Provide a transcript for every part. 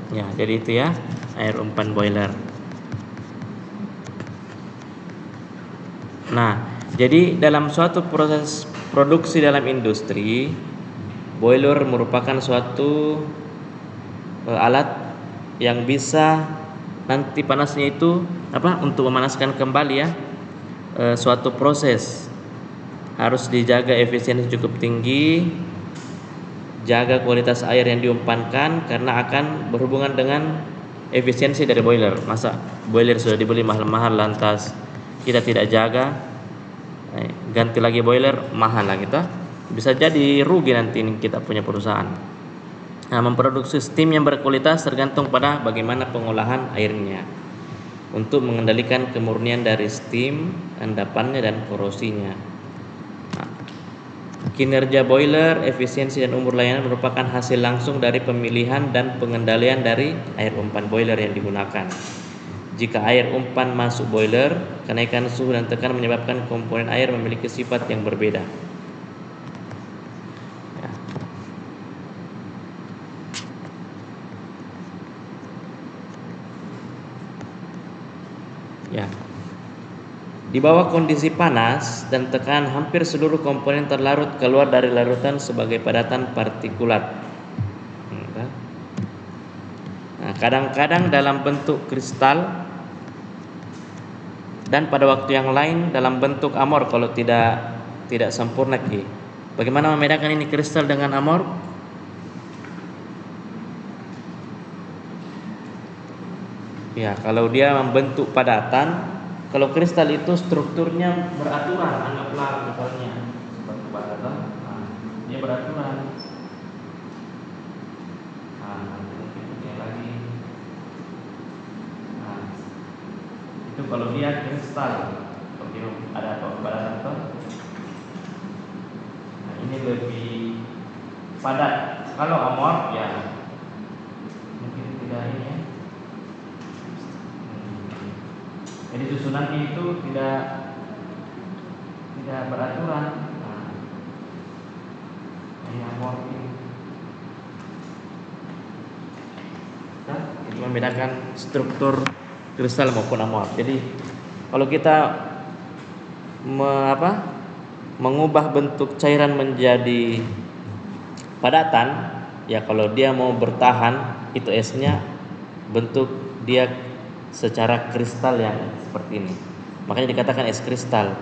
Ya, jadi itu ya air umpan boiler. Nah, jadi dalam suatu proses produksi dalam industri, boiler merupakan suatu alat yang bisa nanti panasnya itu untuk memanaskan kembali ya suatu proses. Harus dijaga efisiensi cukup tinggi, jaga kualitas air yang diumpankan karena akan berhubungan dengan efisiensi dari boiler. Masa boiler sudah dibeli mahal-mahal lantas kita tidak jaga, ganti lagi boiler mahal lagi toh. Bisa jadi rugi nanti kita punya perusahaan. Nah, memproduksi steam yang berkualitas tergantung pada bagaimana pengolahan airnya untuk mengendalikan kemurnian dari steam, endapannya dan korosinya. Nah, kinerja boiler, efisiensi dan umur layanan merupakan hasil langsung dari pemilihan dan pengendalian dari air umpan boiler yang digunakan. Jika air umpan masuk boiler, kenaikan suhu dan tekanan menyebabkan komponen air memiliki sifat yang berbeda. Ya. Di bawah kondisi panas dan tekanan, hampir seluruh komponen terlarut keluar dari larutan sebagai padatan partikulat. Nah, kadang-kadang dalam bentuk kristal dan pada waktu yang lain dalam bentuk amor kalau tidak sempurna. Bagaimana membedakan ini kristal dengan amor? Ya, kalau dia membentuk padatan, kalau kristal itu strukturnya beraturan, anggaplah misalnya seperti padatan, dia beraturan. Lagi. Nah, itu kalau dia kristal, seperti ada padatan tuh. Nah, ini lebih padat. Kalau amor, ya mungkin tidak ini ya. Jadi susunannya itu tidak beraturan. Nah, ini amor ini. Itu membedakan struktur kristal maupun amor. Jadi kalau kita mengubah bentuk cairan menjadi padatan, ya kalau dia mau bertahan itu esnya bentuk dia secara kristal yang seperti ini. Makanya dikatakan es kristal.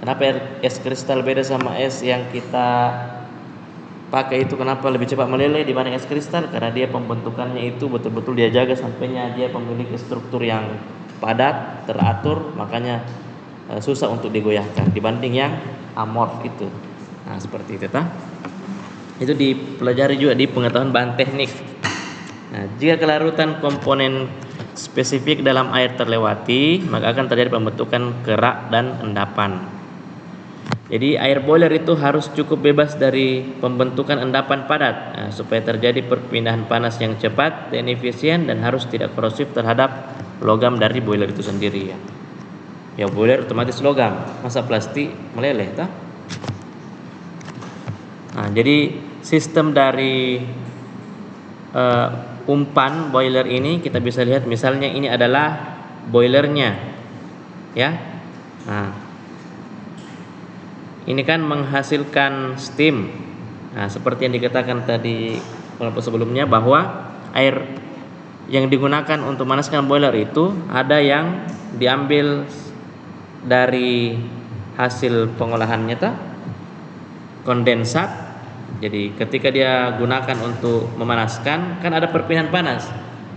Kenapa es kristal beda sama es yang kita pakai itu? Kenapa lebih cepat meleleh dibanding es kristal? Karena dia pembentukannya itu betul-betul dia jaga sampainya dia memiliki struktur yang padat, teratur, makanya susah untuk digoyahkan dibanding yang amorf itu. Nah, seperti itu tah. Itu dipelajari juga di pengetahuan bahan teknik. Nah, jika kelarutan komponen spesifik dalam air terlewati, maka akan terjadi pembentukan kerak dan endapan. Jadi air boiler itu harus cukup bebas dari pembentukan endapan padat, supaya terjadi perpindahan panas yang cepat dan efisien, dan harus tidak korosif terhadap logam dari boiler itu sendiri ya. Ya boiler otomatis logam, masa plastik meleleh toh? Nah, jadi sistem dari umpan boiler ini kita bisa lihat, misalnya ini adalah boilernya ya. Nah, ini kan menghasilkan steam. Nah, seperti yang dikatakan tadi kelompok sebelumnya bahwa air yang digunakan untuk memanaskan boiler itu ada yang diambil dari hasil pengolahannya kondensat. Jadi ketika dia gunakan untuk memanaskan kan ada perpindahan panas.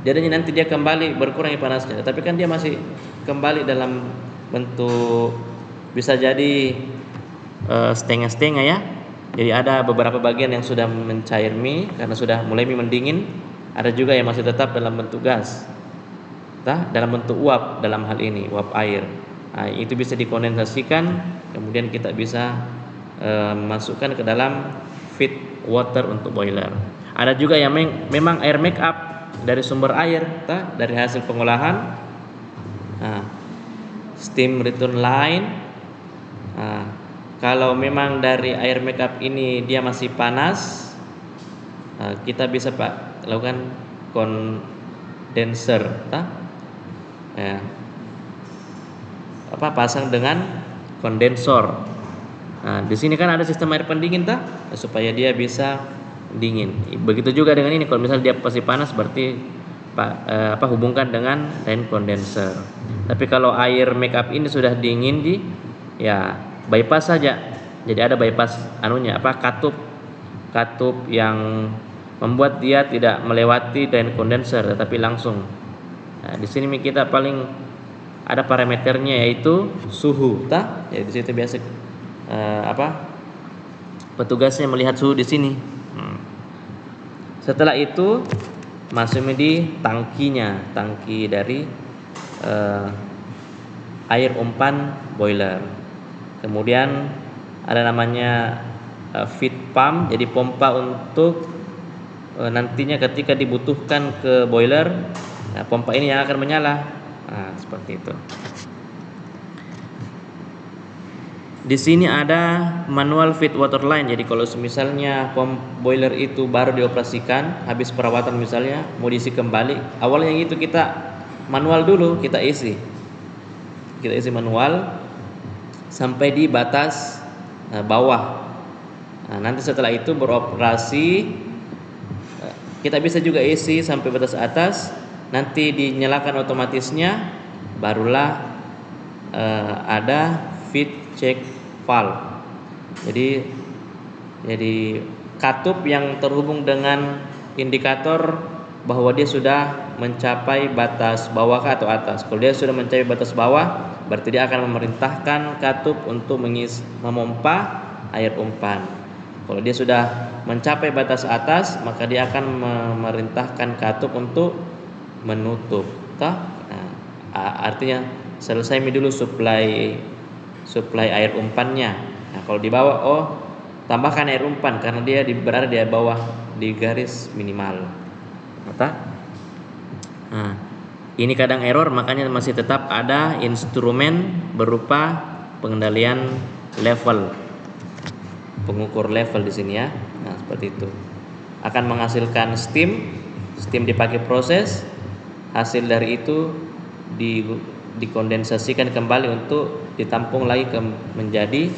Jadinya nanti dia kembali berkurang panasnya, tapi kan dia masih kembali dalam bentuk bisa jadi setengah-setengah ya. Jadi ada beberapa bagian yang sudah mencair mie karena sudah mulai mendingin, ada juga yang masih tetap dalam bentuk gas. Dalam bentuk uap dalam hal ini, uap air. Nah, itu bisa dikondensasikan, kemudian kita bisa masukkan ke dalam feed water untuk boiler. Ada juga yang memang air make up dari sumber air, dari hasil pengolahan. Nah, steam return line. Nah, kalau memang dari air make up ini dia masih panas, kita bisa lakukan condenser, ya. Pasang dengan kondensor. Nah, di sini kan ada sistem air pendingin supaya dia bisa dingin. Begitu juga dengan ini, kalau misalnya dia pasti panas berarti hubungkan dengan rain condenser. Tapi kalau air makeup ini sudah dingin ya bypass saja. Jadi ada bypass katup yang membuat dia tidak melewati drain condenser tetapi langsung. Nah, di sini kita paling ada parameternya yaitu suhu, Jadi di situ biasa petugasnya melihat suhu di sini. Setelah itu masuk di tangki dari air umpan boiler. Kemudian ada namanya feed pump, jadi pompa untuk nantinya ketika dibutuhkan ke boiler, pompa ini yang akan menyala. Seperti itu. Di sini ada manual feed water line. Jadi kalau misalnya boiler itu baru dioperasikan, habis perawatan misalnya mau diisi kembali, awalnya itu kita manual dulu, kita isi manual sampai di batas bawah. Nanti setelah itu beroperasi, kita bisa juga isi sampai batas atas. Nanti dinyalakan otomatisnya, barulah ada feed check valve. Jadi katup yang terhubung dengan indikator bahwa dia sudah mencapai batas bawah atau atas. Kalau dia sudah mencapai batas bawah, berarti dia akan memerintahkan katup untuk memompa air umpan. Kalau dia sudah mencapai batas atas, maka dia akan memerintahkan katup untuk menutup. Artinya selesai dulu supply air umpannya. Nah, kalau di bawah, tambahkan air umpan karena dia berada di bawah di garis minimal. Ini kadang error, makanya masih tetap ada instrumen berupa pengendalian level, pengukur level di sini ya. Nah, seperti itu. Akan menghasilkan steam dipakai proses, hasil dari itu dikondensasikan kembali untuk ditampung lagi menjadi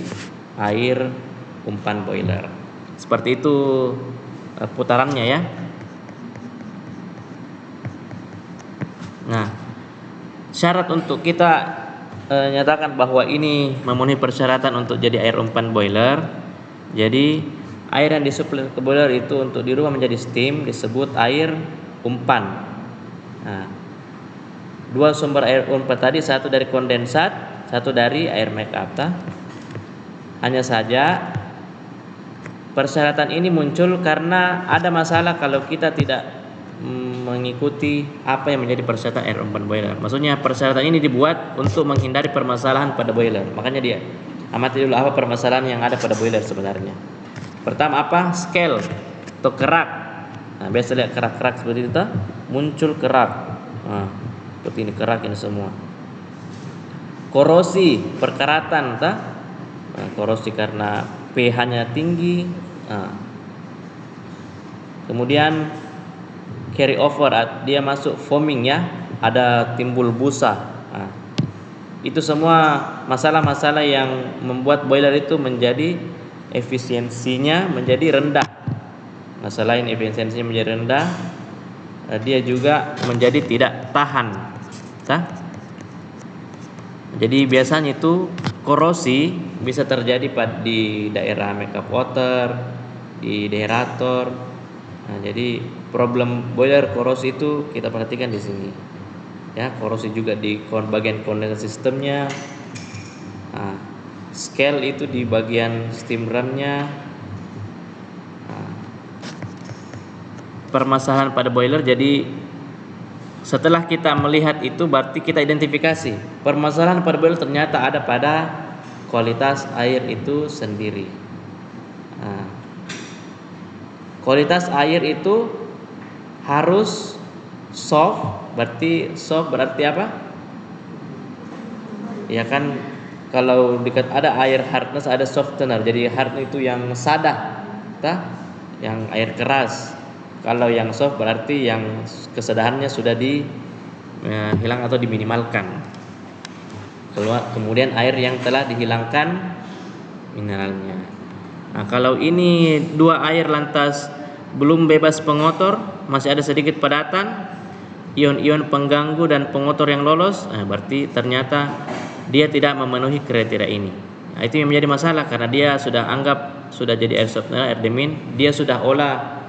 air umpan boiler. Seperti itu putarannya ya. Nah, syarat untuk kita nyatakan bahwa ini memenuhi persyaratan untuk jadi air umpan boiler. Jadi air yang disuplai ke boiler itu untuk dirubah menjadi steam disebut air umpan. Nah, dua sumber air umpan tadi, satu dari kondensat, satu dari air makeup. Hanya saja persyaratan ini muncul karena ada masalah kalau kita tidak mengikuti apa yang menjadi persyaratan air umpan boiler. Maksudnya persyaratan ini dibuat untuk menghindari permasalahan pada boiler. Makanya dia amati dulu apa permasalahan yang ada pada boiler sebenarnya. Pertama scale atau kerak. Nah, biasa lihat kerak-kerak seperti itu, muncul kerak. Seperti ini kerak ini semua. Korosi, perkaratan, korosi karena pH-nya tinggi. Kemudian carry over, dia masuk foaming ya, ada timbul busa. Itu semua masalah-masalah yang membuat boiler itu menjadi efisiensinya menjadi rendah. Masalah ini efisiensinya menjadi rendah, dia juga menjadi tidak tahan. Jadi biasanya itu korosi bisa terjadi di daerah makeup water, di dehydrator. Nah, jadi problem boiler korosi itu kita perhatikan di sini. Ya, korosi juga di bagian kondensasi sistemnya. Scale itu di bagian steam run-nya. Permasalahan pada boiler. Jadi setelah kita melihat itu berarti kita identifikasi permasalahan pada boiler ternyata ada pada kualitas air itu sendiri. Kualitas air itu harus soft. Berarti apa? Ya kan, kalau ada air hardness, ada softener. Jadi hard itu yang sadah, yang air keras. Kalau yang soft berarti yang kesedahannya sudah hilang atau diminimalkan. Kemudian air yang telah dihilangkan mineralnya. Nah, kalau ini dua air lantas belum bebas pengotor, masih ada sedikit padatan, ion-ion pengganggu dan pengotor yang lolos, berarti ternyata dia tidak memenuhi kriteria ini. Nah, itu yang menjadi masalah karena dia sudah jadi air soft mineral, air demin, dia sudah olah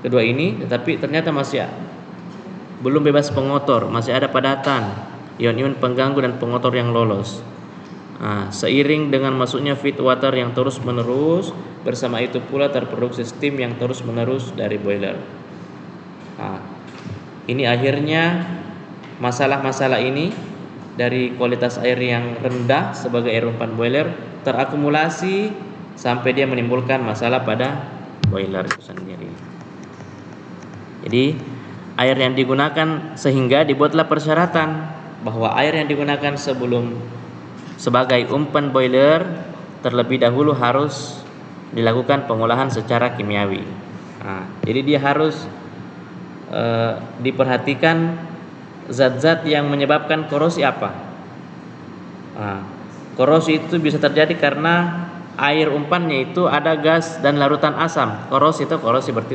kedua ini, tetapi ternyata masih belum bebas pengotor, masih ada padatan, ion-ion pengganggu dan pengotor yang lolos. Seiring dengan masuknya feed water yang terus menerus, bersama itu pula terproduksi steam yang terus menerus dari boiler. Ini akhirnya masalah-masalah ini dari kualitas air yang rendah sebagai air umpan boiler terakumulasi sampai dia menimbulkan masalah pada boiler itu sendiri. Jadi air yang digunakan, sehingga dibuatlah persyaratan bahwa air yang digunakan sebagai umpan boiler terlebih dahulu harus dilakukan pengolahan secara kimiawi. Jadi dia harus diperhatikan zat-zat yang menyebabkan korosi apa. Korosi itu bisa terjadi karena air umpannya itu ada gas dan larutan asam. Korosi berarti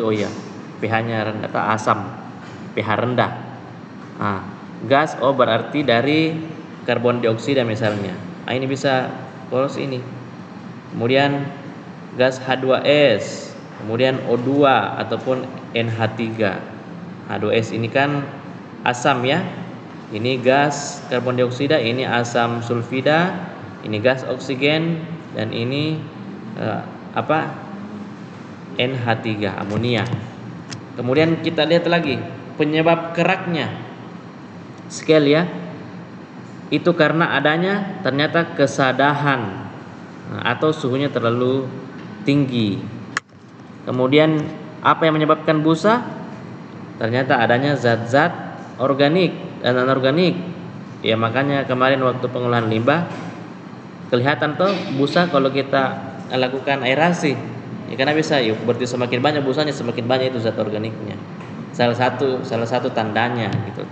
pH-nya rendah atau asam, pH rendah. Gas berarti dari karbon dioksida misalnya. Ini bisa korosi ini. Kemudian gas H2S, kemudian O2 ataupun NH3. H2S ini kan asam ya. Ini gas karbon dioksida, ini asam sulfida, ini gas oksigen, dan ini NH3, amonia. Kemudian kita lihat lagi penyebab keraknya. Scale ya. Itu karena adanya ternyata kesadahan atau suhunya terlalu tinggi. Kemudian apa yang menyebabkan busa? Ternyata adanya zat-zat organik dan anorganik. Ya makanya kemarin waktu pengolahan limbah kelihatan tuh busa kalau kita lakukan aerasi. Ya karena bisa, berarti semakin banyak busanya semakin banyak itu zat organiknya. Salah satu tandanya gitu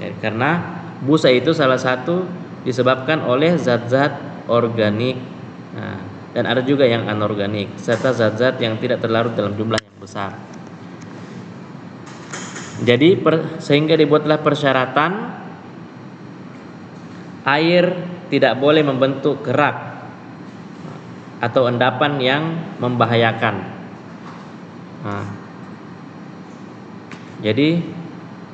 ya, karena busa itu salah satu disebabkan oleh zat-zat organik, dan ada juga yang anorganik serta zat-zat yang tidak terlarut dalam jumlah yang besar. Jadi sehingga dibuatlah persyaratan air tidak boleh membentuk kerak atau endapan yang membahayakan. Jadi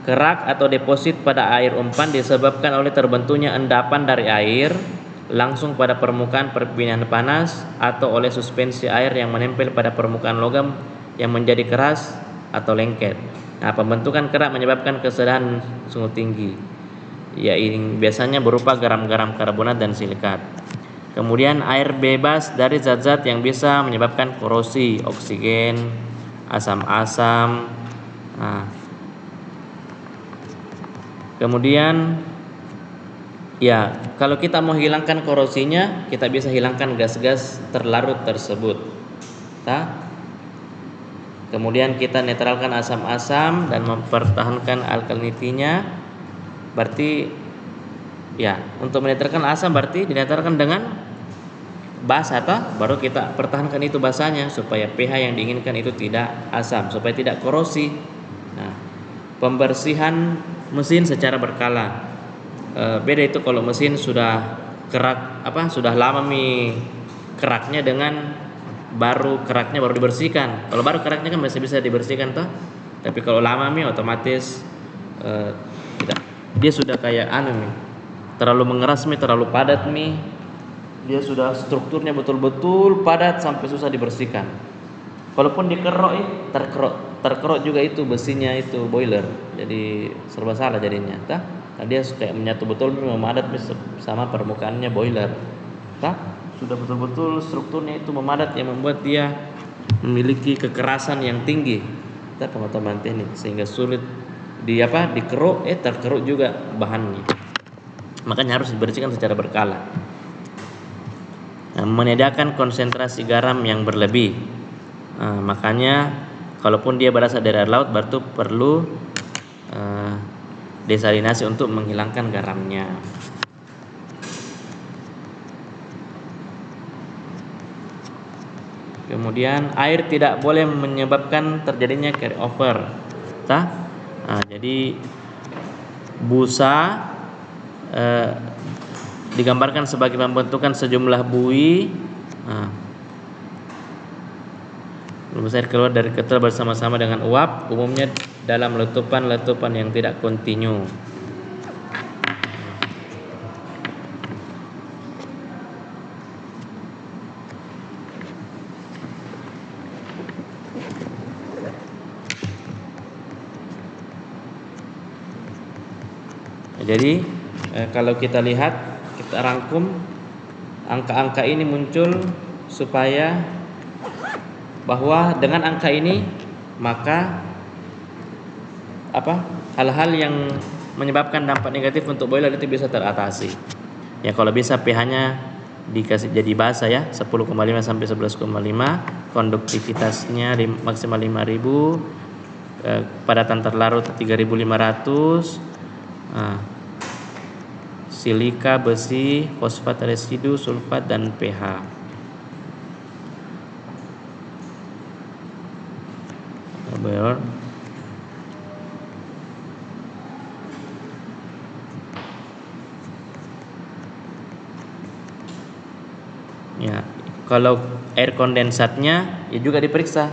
kerak atau deposit pada air umpan disebabkan oleh terbentuknya endapan dari air langsung pada permukaan perpindahan panas atau oleh suspensi air yang menempel pada permukaan logam yang menjadi keras atau lengket. Pembentukan kerak menyebabkan kesedahan sungguh tinggi. Ya, ini biasanya berupa garam-garam karbonat dan silikat. Kemudian air bebas dari zat-zat yang bisa menyebabkan korosi, oksigen, asam-asam. Kemudian ya, kalau kita mau hilangkan korosinya, kita bisa hilangkan gas-gas terlarut tersebut. Kemudian kita netralkan asam-asam dan mempertahankan alkalinitinya. Berarti ya, untuk menetralkan asam berarti dinetralkan dengan basa baru kita pertahankan itu basanya supaya pH yang diinginkan itu tidak asam, supaya tidak korosi. Pembersihan mesin secara berkala. Beda itu kalau mesin sudah kerak sudah lama keraknya dengan keraknya baru dibersihkan. Kalau baru keraknya kan masih bisa dibersihkan tapi kalau lama otomatis tidak. Dia sudah kayak terlalu mengeras terlalu padat dia sudah strukturnya betul-betul padat sampai susah dibersihkan. Walaupun dikerok terkerok juga itu besinya itu boiler, jadi serba salah jadinya. Dia kayak menyatu betul memadat sama permukaannya boiler. Sudah betul-betul strukturnya itu memadat yang membuat dia memiliki kekerasan yang tinggi. Teman-teman teknik sehingga sulit dikeruk terkeruk juga bahannya. Makanya harus dibersihkan secara berkala. Menyediakan konsentrasi garam yang berlebih. Makanya Kalaupun dia berasal dari air laut, berarti perlu desalinasi untuk menghilangkan garamnya. Kemudian air tidak boleh menyebabkan terjadinya carry over. Jadi busa digambarkan sebagai pembentukan sejumlah buih. Busa air keluar dari ketel bersama-sama dengan uap, umumnya dalam letupan-letupan yang tidak kontinu. Jadi kalau kita lihat, kita rangkum, angka-angka ini muncul supaya bahwa dengan angka ini maka hal-hal yang menyebabkan dampak negatif untuk boiler itu bisa teratasi. Ya kalau bisa pH-nya dikasih jadi basa ya, 10,5 sampai 11,5, konduktivitasnya maksimal 5000, padatan terlarut 3500, silika, besi, fosfat residu, sulfat, dan pH. Ya, kalau air kondensatnya ya juga diperiksa,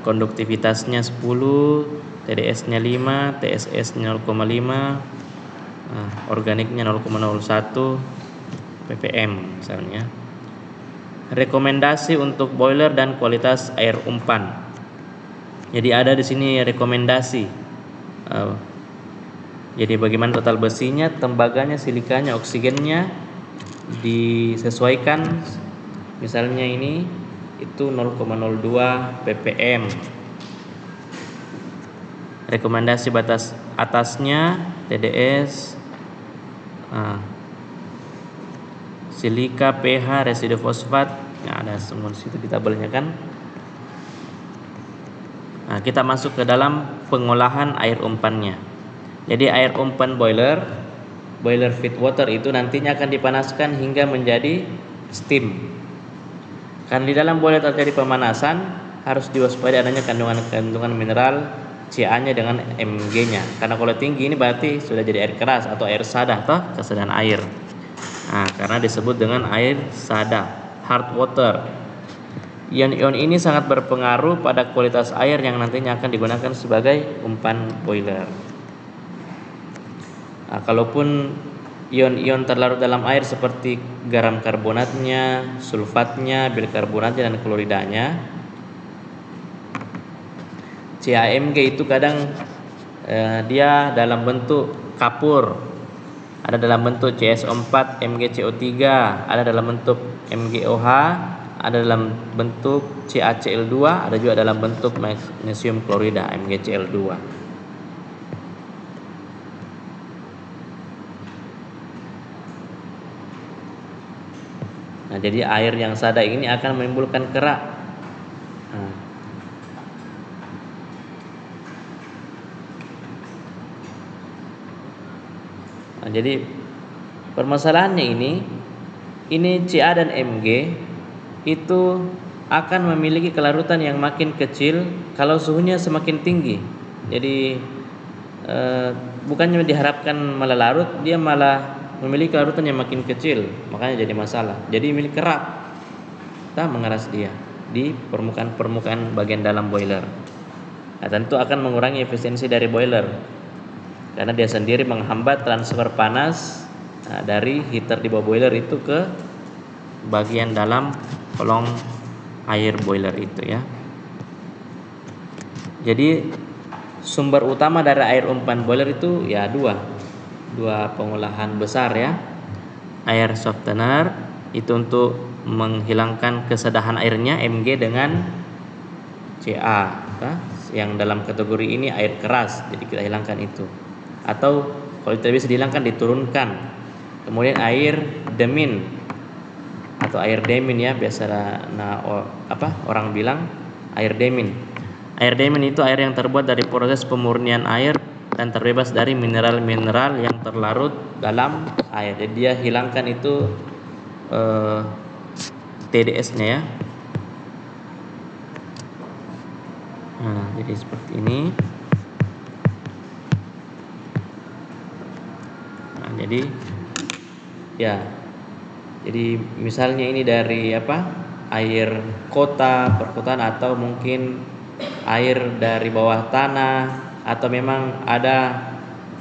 konduktivitasnya 10, TDS-nya 5, TSS-nya 0,5, organiknya 0,01 ppm misalnya. Rekomendasi untuk boiler dan kualitas air umpan. Jadi ada di sini rekomendasi. Jadi bagaimana total besinya, tembaganya, silikanya, oksigennya disesuaikan. Misalnya ini itu 0,02 ppm. Rekomendasi batas atasnya TDS, silika, pH, residu fosfat. Nah, ada semua di situ di tabelnya kan. Nah, kita masuk ke dalam pengolahan air umpannya. Jadi air umpan boiler feed water itu nantinya akan dipanaskan hingga menjadi steam. Karena di dalam boiler terjadi pemanasan, harus diwaspadai adanya kandungan mineral Ca-nya dengan Mg-nya. Karena kalau tinggi ini berarti sudah jadi air keras atau air sada atau kesadaran air. Nah, karena disebut dengan air sada, hard water. Ion-ion ini sangat berpengaruh pada kualitas air yang nantinya akan digunakan sebagai umpan boiler. Nah, kalaupun ion-ion terlarut dalam air seperti garam karbonatnya, sulfatnya, bikarbonatnya, dan kloridanya, CaMg itu kadang dia dalam bentuk kapur, ada dalam bentuk CSO4, MgCO3, ada dalam bentuk MgOH, ada dalam bentuk CaCl2, ada juga dalam bentuk magnesium klorida MgCl2. Nah, jadi air yang sada ini akan menimbulkan kerak. Nah, jadi permasalahannya ini Ca dan Mg itu akan memiliki kelarutan yang makin kecil kalau suhunya semakin tinggi. Jadi bukannya diharapkan malah larut, dia malah memiliki kelarutan yang makin kecil, makanya jadi masalah. Jadi memiliki kerak, mengeras dia di permukaan bagian dalam boiler. Nah, tentu akan mengurangi efisiensi dari boiler karena dia sendiri menghambat transfer panas dari heater di bawah boiler itu ke bagian dalam kolong air boiler itu ya. Jadi sumber utama dari air umpan boiler itu ya dua pengolahan besar ya. Air softener itu untuk menghilangkan kesadahan airnya Mg dengan Ca, yang dalam kategori ini air keras, jadi kita hilangkan itu. Atau kalau tidak bisa dihilangkan, diturunkan. Kemudian air demin atau air demin ya, biasa orang bilang air demin. Air diamond itu air yang terbuat dari proses pemurnian air dan terbebas dari mineral-mineral yang terlarut dalam air. Jadi dia hilangkan itu TDS-nya ya. Nah, jadi seperti ini. Nah, jadi ya. Jadi misalnya ini dari air kota, perkotaan, atau mungkin air dari bawah tanah, atau memang ada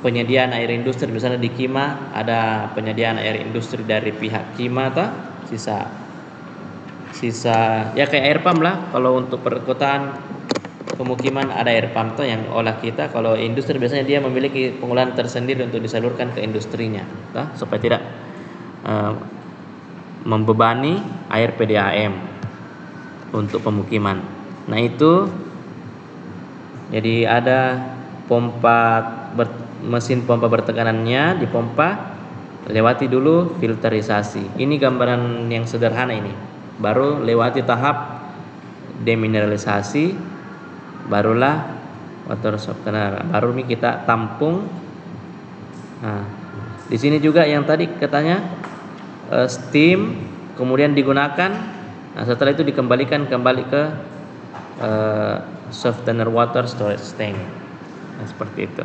penyediaan air industri, misalnya di Kima ada penyediaan air industri dari pihak Kima atau sisa ya kayak air pump lah. Kalau untuk perkotaan pemukiman ada air pump tuh yang olah kita. Kalau industri biasanya dia memiliki pengolahan tersendiri untuk disalurkan ke industrinya, supaya tidak membebani air PDAM untuk pemukiman. Nah itu jadi ada mesin pompa bertekanannya dipompa, lewati dulu filterisasi. Ini gambaran yang sederhana ini. Baru lewati tahap demineralisasi, barulah water softener. Baru ini kita tampung. Nah, di sini juga yang tadi katanya steam kemudian digunakan. Nah, setelah itu dikembalikan kembali ke softener water storage tank. Nah, seperti itu.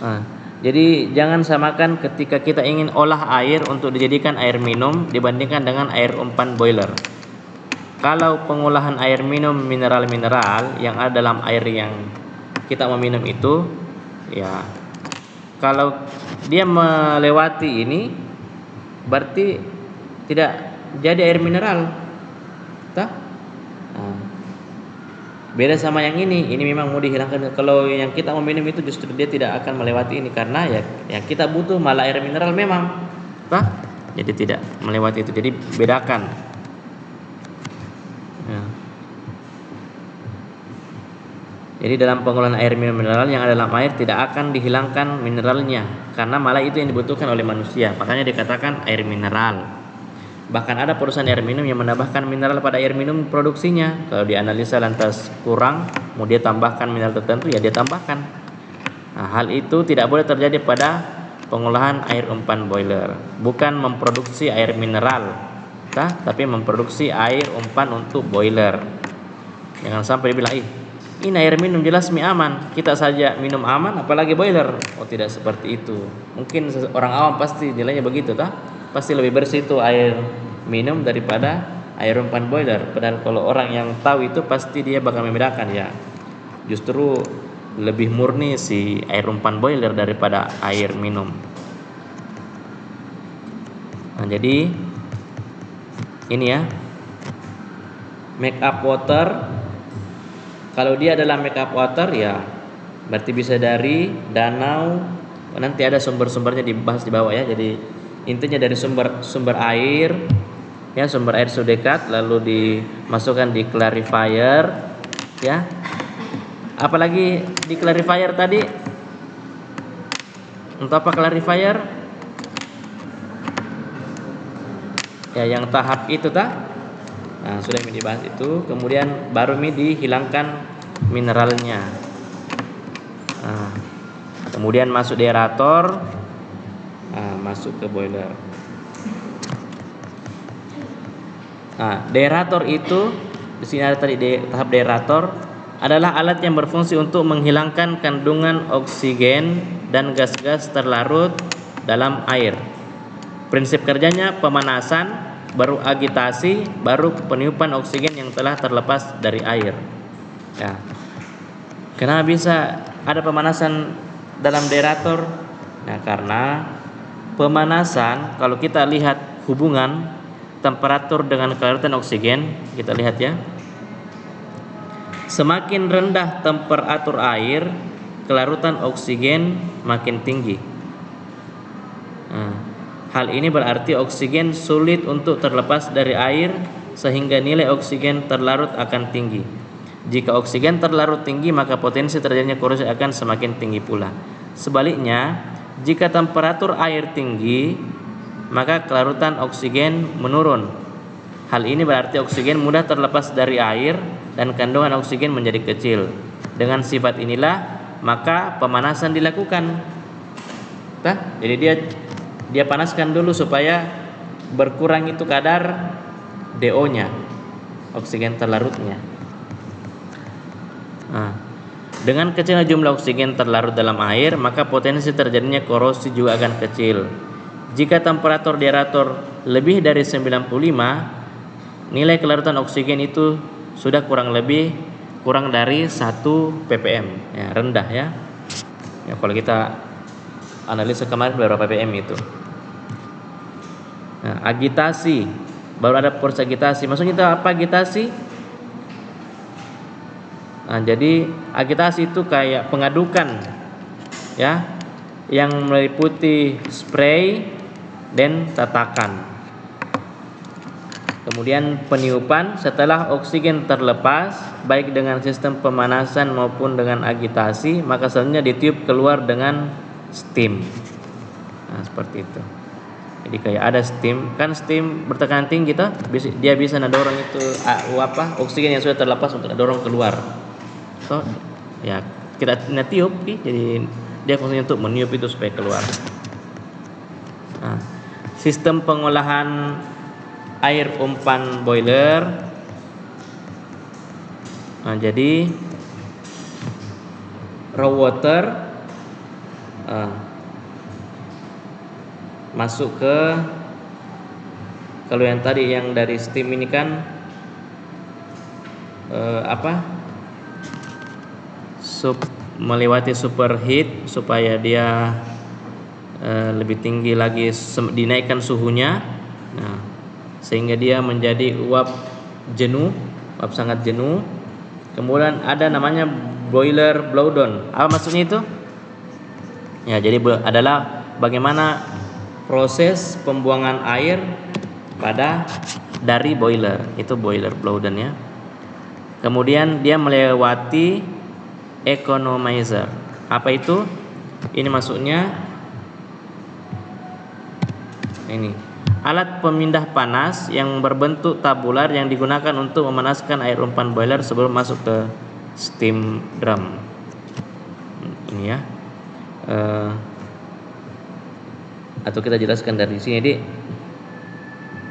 Nah, jadi jangan samakan ketika kita ingin olah air untuk dijadikan air minum dibandingkan dengan air umpan boiler. Kalau pengolahan air minum mineral-mineral yang ada dalam air yang kita mau minum itu, ya kalau dia melewati ini berarti tidak jadi air mineral, nah, beda sama yang ini memang mau dihilangkan. Kalau yang kita mau minum itu justru dia tidak akan melewati ini, karena ya yang kita butuh malah air mineral memang, jadi tidak melewati itu. Jadi bedakan. Ya. Jadi dalam pengolahan air minum mineral yang ada dalam air tidak akan dihilangkan mineralnya, karena malah itu yang dibutuhkan oleh manusia. Makanya dikatakan air mineral. Bahkan ada perusahaan air minum yang menambahkan mineral pada air minum produksinya. Kalau dianalisa lantas kurang, mau dia tambahkan mineral tertentu, ya dia tambahkan. Nah, hal itu tidak boleh terjadi pada pengolahan air umpan boiler. Bukan memproduksi air mineral, tapi memproduksi air umpan untuk boiler. Jangan sampai dibilang, ini air minum jelas aman, kita saja minum aman apalagi boiler. Oh, tidak seperti itu. Mungkin orang awam pasti nilainya begitu, pasti lebih bersih itu air minum daripada air umpan boiler. Padahal kalau orang yang tahu itu pasti dia bakal membedakan, ya justru lebih murni si air umpan boiler daripada air minum. Nah, jadi ini ya, make up water. Kalau dia adalah make up water, ya berarti bisa dari danau. Nanti ada sumber-sumbernya dibahas di bawah ya. Jadi intinya dari sumber air, ya sumber air sudekat, lalu dimasukkan di clarifier, ya. Apalagi di clarifier tadi? Untuk apa clarifier? Ya yang tahap itu Nah, sudah dibahas itu. Kemudian baru dihilangkan mineralnya. Nah, kemudian masuk di aerator, masuk ke boiler. Nah, deaerator itu di sini ada tadi tahap deaerator adalah alat yang berfungsi untuk menghilangkan kandungan oksigen dan gas-gas terlarut dalam air. Prinsip kerjanya pemanasan, baru agitasi, baru peniupan oksigen yang telah terlepas dari air. Ya. Kenapa bisa ada pemanasan dalam deaerator? Nah, karena pemanasan, kalau kita lihat hubungan temperatur dengan kelarutan oksigen, kita lihat ya. Semakin rendah temperatur air, kelarutan oksigen makin tinggi. Nah, hal ini berarti oksigen sulit untuk terlepas dari air, sehingga nilai oksigen terlarut akan tinggi. Jika oksigen terlarut tinggi, maka potensi terjadinya korosisi akan semakin tinggi pula. Sebaliknya, jika temperatur air tinggi, maka kelarutan oksigen menurun. Hal ini berarti oksigen mudah terlepas dari air dan kandungan oksigen menjadi kecil. Dengan sifat inilah maka pemanasan dilakukan. Jadi dia panaskan dulu supaya berkurang itu kadar DO-nya, oksigen terlarutnya. Dengan kecilnya jumlah oksigen terlarut dalam air, maka potensi terjadinya korosi juga akan kecil. Jika temperatur di aerator lebih dari 95, nilai kelarutan oksigen itu sudah kurang dari 1 ppm, ya, rendah ya. Ya, kalau kita analisa kemarin berapa ppm itu. Nah, agitasi, baru ada proses agitasi. Maksudnya itu apa agitasi? Nah, jadi agitasi itu kayak pengadukan, ya, yang meliputi spray dan tatakan. Kemudian peniupan setelah oksigen terlepas, baik dengan sistem pemanasan maupun dengan agitasi, maka selanjutnya ditiup keluar dengan steam. Nah, seperti itu. Jadi kayak ada steam, kan steam bertekanan tinggi toh, dia bisa mendorong itu oksigen yang sudah terlepas untuk mendorong keluar. So, ya kita tiup, jadi dia fungsinya untuk meniup itu supaya keluar. Nah, sistem pengolahan air umpan boiler. Nah, jadi raw water masuk ke, kalau yang tadi yang dari steam ini kan melewati superheat supaya dia lebih tinggi lagi, dinaikkan suhunya, nah, sehingga dia menjadi uap sangat jenuh. Kemudian ada namanya boiler blowdown. Apa maksudnya itu? Ya, jadi adalah bagaimana proses pembuangan air dari boiler, itu boiler blowdown ya. Kemudian dia melewati economizer. Apa itu? Ini maksudnya ini alat pemindah panas yang berbentuk tabular yang digunakan untuk memanaskan air umpan boiler sebelum masuk ke steam drum. Ini ya. Atau kita jelaskan dari sini, Dik.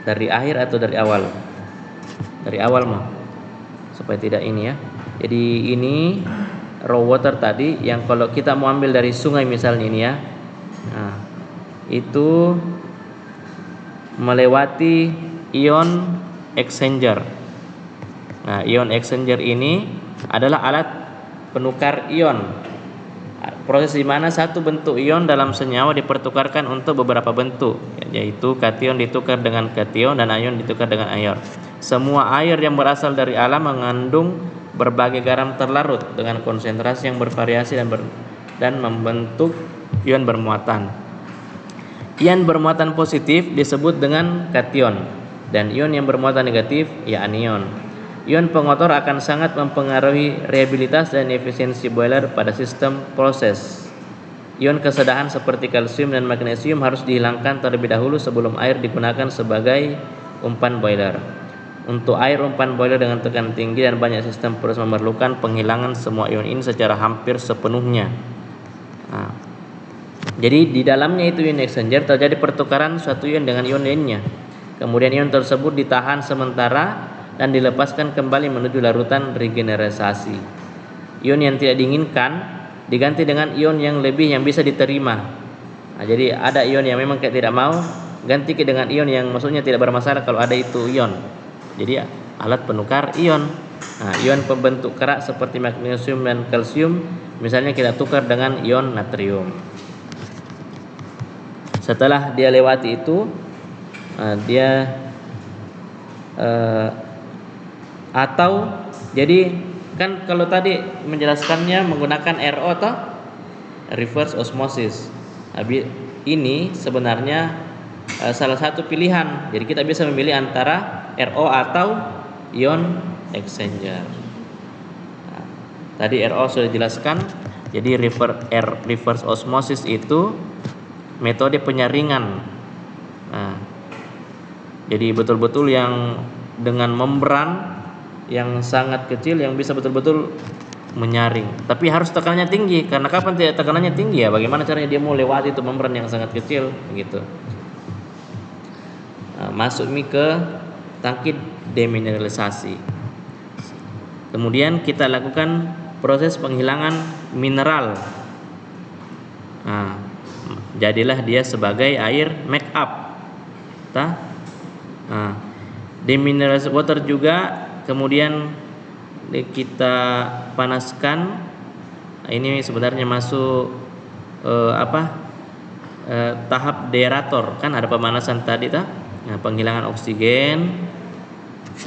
Dari akhir atau dari awal? Dari awal mah. Supaya tidak ini ya. Jadi ini raw water tadi yang kalau kita mau ambil dari sungai misalnya ini ya. Nah, itu melewati ion exchanger. Nah, ion exchanger ini adalah alat penukar ion. Proses di mana satu bentuk ion dalam senyawa dipertukarkan untuk beberapa bentuk, yaitu kation ditukar dengan kation dan ion ditukar dengan ion. Semua air yang berasal dari alam mengandung berbagai garam terlarut dengan konsentrasi yang bervariasi dan membentuk ion bermuatan. Ion bermuatan positif disebut dengan kation dan ion yang bermuatan negatif ya anion. Ion pengotor akan sangat mempengaruhi reliabilitas dan efisiensi boiler pada sistem proses. Ion kesedahan seperti kalsium dan magnesium harus dihilangkan terlebih dahulu sebelum air digunakan sebagai umpan boiler. Untuk air umpan boiler dengan tekanan tinggi dan banyak sistem proses memerlukan penghilangan semua ion ini secara hampir sepenuhnya. Nah, jadi di dalamnya itu ion exchanger terjadi pertukaran suatu ion dengan ion lainnya. Kemudian ion tersebut ditahan sementara dan dilepaskan kembali menuju larutan regenerasi. Ion yang tidak diinginkan diganti dengan ion yang lebih yang bisa diterima. Nah, jadi ada ion yang memang tidak mau, ganti dengan ion yang maksudnya tidak bermasalah kalau ada itu ion. Jadi alat penukar ion. Nah, ion pembentuk kerak seperti magnesium dan kalsium misalnya kita tukar dengan ion natrium. Setelah dia lewati itu, atau jadi kan kalau tadi menjelaskannya menggunakan RO atau reverse osmosis. Ini sebenarnya salah satu pilihan. Jadi kita bisa memilih antara RO atau ion exchanger. Nah, tadi RO sudah dijelaskan. Jadi reverse osmosis itu metode penyaringan Nah, jadi betul-betul yang dengan membran yang sangat kecil yang bisa betul-betul menyaring. Tapi harus tekanannya tinggi, karena kapan tidak tekanannya tinggi ya bagaimana caranya dia mau lewati itu membran yang sangat kecil gitu. Nah, masuk ke tangki demineralisasi. Kemudian kita lakukan proses penghilangan mineral. Nah, jadilah dia sebagai air make up. Nah, demineralized water juga kemudian kita panaskan. Ini sebenarnya masuk tahap deaerator, kan ada pemanasan tadi Nah, penghilangan oksigen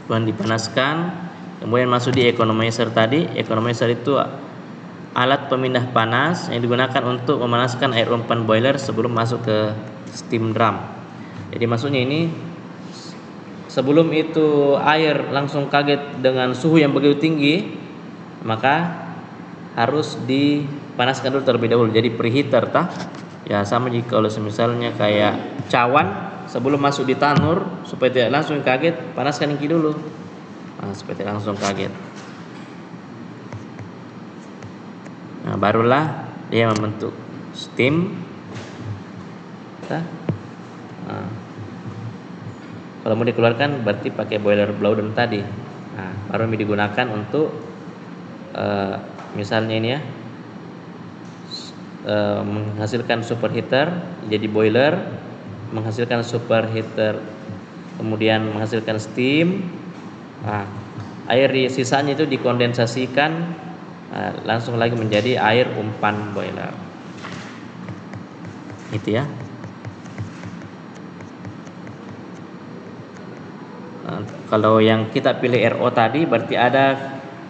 kemudian dipanaskan, kemudian masuk di economizer tadi. Economizer itu alat pemindah panas yang digunakan untuk memanaskan air umpan boiler sebelum masuk ke steam drum. Jadi maksudnya ini sebelum itu air langsung kaget dengan suhu yang begitu tinggi, maka harus dipanaskan dulu terlebih dahulu. Jadi preheater ya sama jika kalau misalnya kayak cawan sebelum masuk di tanur supaya tidak langsung kaget, panaskan ini dulu. Nah, supaya tidak langsung kaget. Nah, barulah dia membentuk steam. Nah, kalau mau dikeluarkan berarti pakai boiler blow down tadi. Nah, baru ini digunakan untuk misalnya ini ya menghasilkan superheater jadi boiler, menghasilkan superheater, kemudian menghasilkan steam. Nah, air sisanya itu dikondensasikan langsung lagi menjadi air umpan boiler. Itu ya. Nah, kalau yang kita pilih RO tadi berarti ada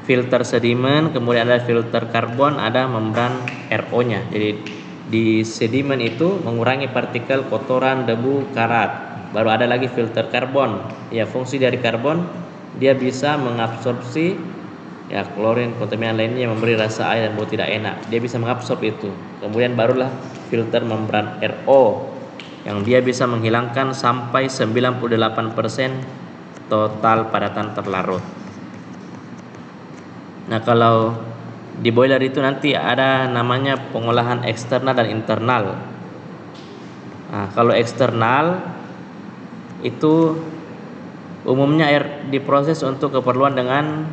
filter sedimen, kemudian ada filter karbon, ada membran RO-nya. Jadi di sedimen itu mengurangi partikel kotoran, debu, karat. Baru ada lagi filter karbon. Ya, fungsi dari karbon dia bisa mengabsorpsi ya klorin, kontaminan lainnya yang memberi rasa air dan bau tidak enak. Dia bisa mengabsorb itu. Kemudian barulah filter membran RO yang dia bisa menghilangkan sampai 98% total padatan terlarut. Nah, kalau di boiler itu nanti ada namanya pengolahan eksternal dan internal. Nah, kalau eksternal itu umumnya air diproses untuk keperluan dengan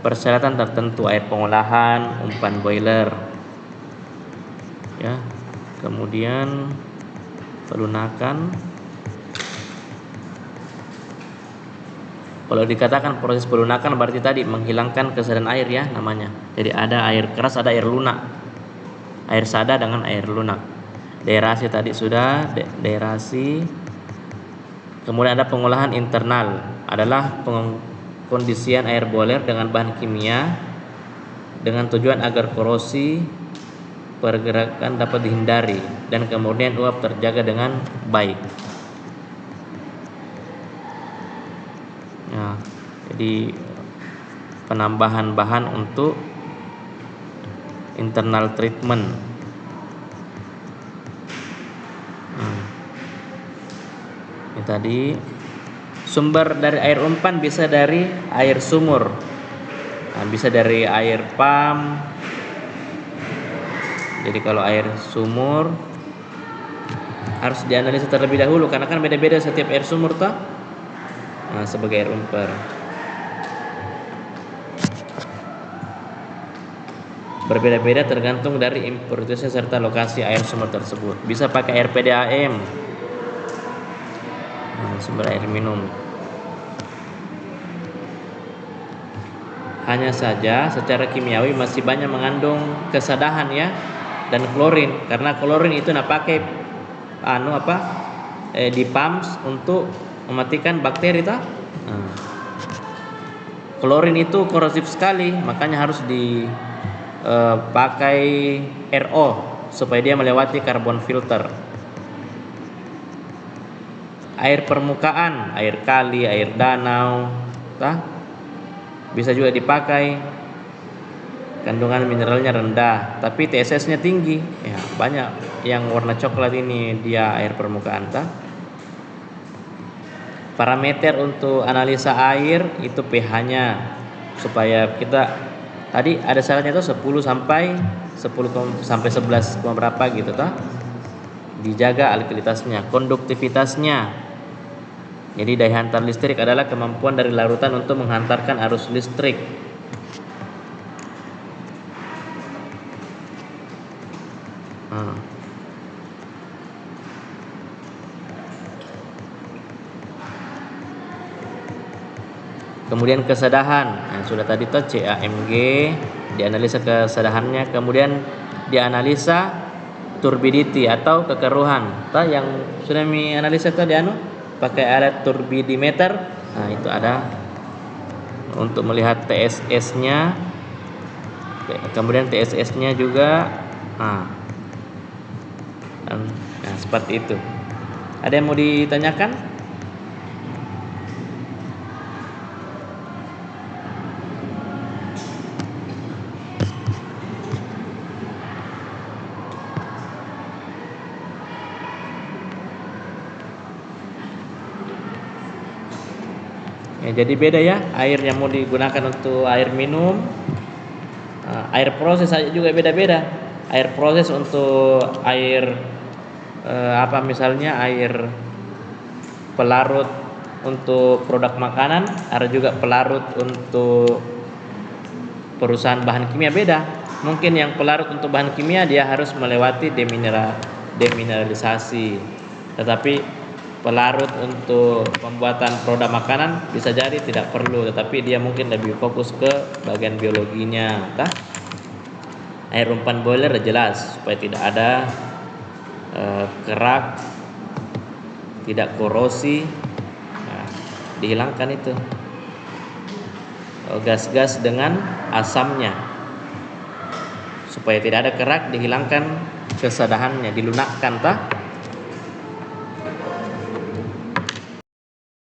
persyaratan tertentu, air pengolahan, umpan boiler. Ya. Kemudian pelunakan. Kalau dikatakan proses pelunakan berarti tadi menghilangkan kesadaran air ya namanya. Jadi ada air keras, ada air lunak. Air sada dengan air lunak. Deaerasi tadi sudah, deaerasi. Kemudian ada pengolahan internal, adalah pengkondisian air boiler dengan bahan kimia dengan tujuan agar korosi pergerakan dapat dihindari dan kemudian uap terjaga dengan baik. Ya, jadi penambahan bahan untuk internal treatment. Ini tadi sumber dari air umpan bisa dari air sumur, bisa dari air pump. Jadi kalau air sumur harus dianalisa terlebih dahulu karena kan beda-beda setiap air sumur sebagai air umpan. Berbeda-beda tergantung dari impuritasnya serta lokasi air sumur tersebut. Bisa pakai air PDAM, sumber air minum. Hanya saja secara kimiawi masih banyak mengandung kesadahan ya dan klorin, karena klorin itu pakai di pumps untuk mematikan bakteri klorin itu korosif sekali, makanya harus dipakai RO supaya dia melewati karbon filter. Air permukaan, air kali, air danau, bisa juga dipakai. Kandungan mineralnya rendah, tapi TSS-nya tinggi. Ya, banyak yang warna coklat ini dia air permukaan Parameter untuk analisa air itu pH-nya, supaya kita tadi ada syaratnya itu 10 sampai 11 berapa gitu toh. Dijaga alkalitasnya, konduktivitasnya. Jadi daya hantar listrik adalah kemampuan dari larutan untuk menghantarkan arus listrik. Kemudian kesedahan, nah, sudah tadi tuh CAMG, dianalisa kesedahannya. Kemudian dianalisa turbidity atau kekeruhan. Yang sudah analisa tadi pakai alat turbidimeter. Nah, itu ada untuk melihat TSS-nya. Kemudian TSS-nya juga. Nah, seperti itu. Ada yang mau ditanyakan? Ya, jadi beda ya, air yang mau digunakan untuk air minum, air proses aja juga beda-beda. Air proses untuk air misalnya air pelarut untuk produk makanan, ada juga pelarut untuk perusahaan bahan kimia, beda. Mungkin yang pelarut untuk bahan kimia dia harus melewati demineralisasi, tetapi pelarut untuk pembuatan produk makanan bisa jadi tidak perlu, tetapi dia mungkin lebih fokus ke bagian biologinya. Air umpan boiler jelas supaya tidak ada kerak, tidak korosi, dihilangkan itu gas-gas dengan asamnya, supaya tidak ada kerak, dihilangkan kesedahannya, dilunakkan